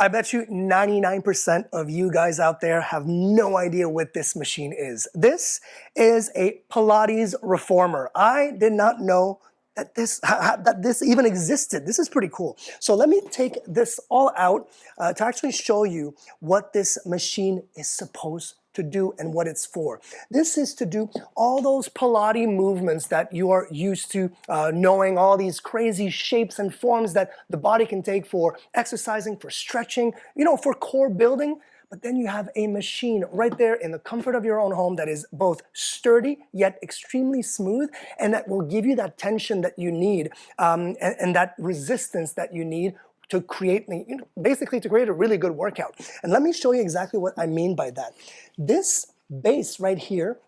I bet you 99% of you guys out there have no idea what this machine is. This is a Pilates reformer. I did not know that this even existed. This is pretty cool. So let me take this all out to actually show you what this machine is supposed to do and what it's for. This is to do all those Pilates movements that you are used to knowing, all these crazy shapes and forms that the body can take for exercising, for stretching, for core building. But then you have a machine right there in the comfort of your own home that is both sturdy yet extremely smooth, and that will give you that tension that you need and that resistance that you need to create, basically to create a really good workout. And let me show you exactly what I mean by that. This base right here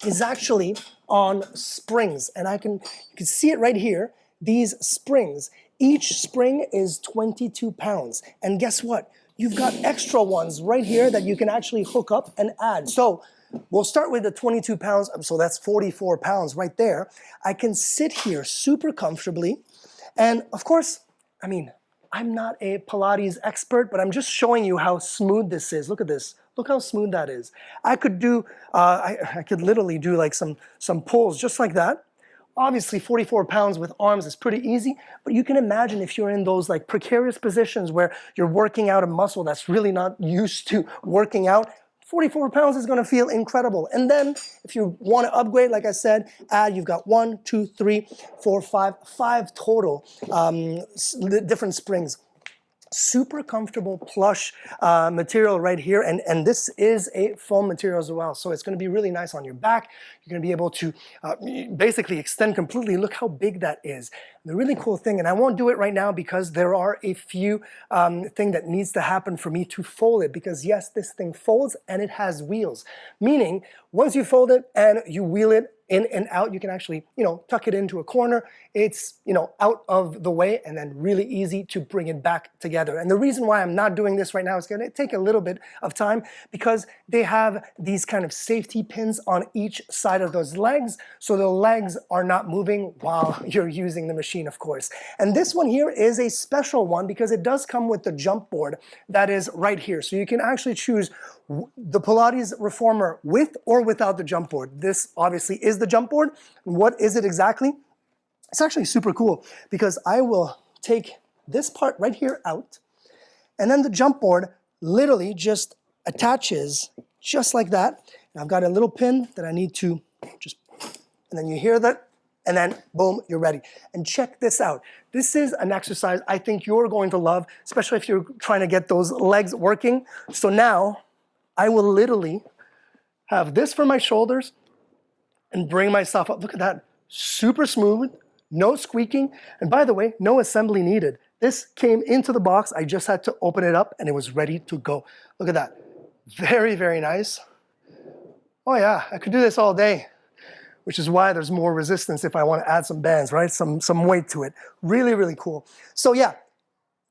is actually on springs, and you can see it right here, these springs. Each spring is 22 pounds. And guess what? You've got extra ones right here that you can actually hook up and add. So we'll start with the 22 pounds, so that's 44 pounds right there. I can sit here super comfortably, and of course, I'm not a Pilates expert, but I'm just showing you how smooth this is. Look at this. Look how smooth that is. I could do, I could literally do like some pulls just like that. Obviously 44 pounds with arms is pretty easy, but you can imagine if you're in those like precarious positions where you're working out a muscle that's really not used to working out, 44 pounds is gonna feel incredible. And then if you wanna upgrade, like I said, you've got 1, 2, 3, 4, 5 total different springs. Super comfortable plush material right here, and this is a foam material as well, so it's going to be really nice on your back. You're going to be able to basically extend completely. Look how big that is. The really cool thing, and I won't do it right now because there are a few things that needs to happen for me to fold it, because yes, this thing folds and it has wheels, meaning once you fold it and you wheel it in and out, you can actually, tuck it into a corner. It's, out of the way, and then really easy to bring it back together. And the reason why I'm not doing this right now is going to take a little bit of time, because they have these kind of safety pins on each side of those legs, so the legs are not moving while you're using the machine, of course. And this one here is a special one because it does come with the jump board that is right here. So you can actually choose the Pilates reformer with or without the jump board. This obviously is the jump board. What is it exactly? It's actually super cool because I will take this part right here out, and then the jump board literally just attaches just like that. And I've got a little pin that I need to and then you hear that, and then boom, you're ready. And check this out. This is an exercise I think you're going to love, especially if you're trying to get those legs working. So now I will literally have this for my shoulders and bring myself up. Look at that, super smooth, no squeaking. And by the way, no assembly needed. This came into the box. I just had to open it up and it was ready to go. Look at that, very, very nice. Oh yeah, I could do this all day, which is why there's more resistance if I want to add some bands, right? Some weight to it. Really, really cool. So yeah,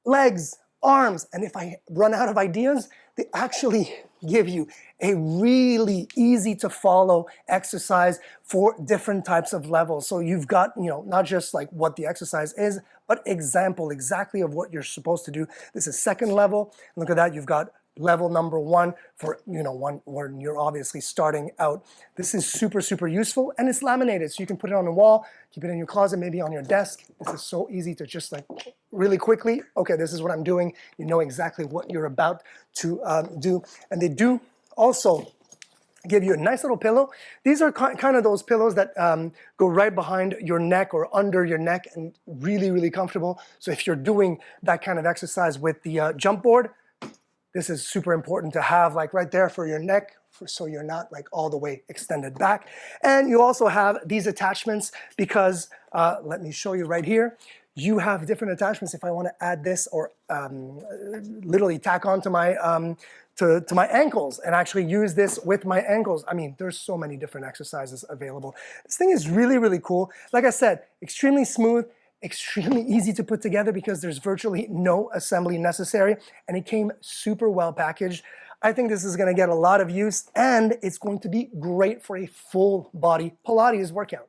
legs, arms, and if I run out of ideas, they actually give you a really easy to follow exercise for different types of levels. So you've got, not just like what the exercise is, but exactly of what you're supposed to do. This is second level. Look at that, you've got level number 1 for, when you're obviously starting out. This is super, super useful, and it's laminated, so you can put it on the wall, keep it in your closet, maybe on your desk. This is so easy to just like really quickly, okay, this is what I'm doing. You know exactly what you're about to do. And they do also give you a nice little pillow. These are kind of those pillows that go right behind your neck or under your neck, and really, really comfortable. So if you're doing that kind of exercise with the jump board, this is super important to have like right there for your neck, so you're not like all the way extended back. And you also have these attachments because, let me show you right here. You have different attachments if I want to add this or literally tack onto my to my ankles and actually use this with my ankles. There's so many different exercises available. This thing is really, really cool. Like I said, extremely smooth, extremely easy to put together because there's virtually no assembly necessary, and it came super well packaged. I think this is going to get a lot of use, and it's going to be great for a full body Pilates workout.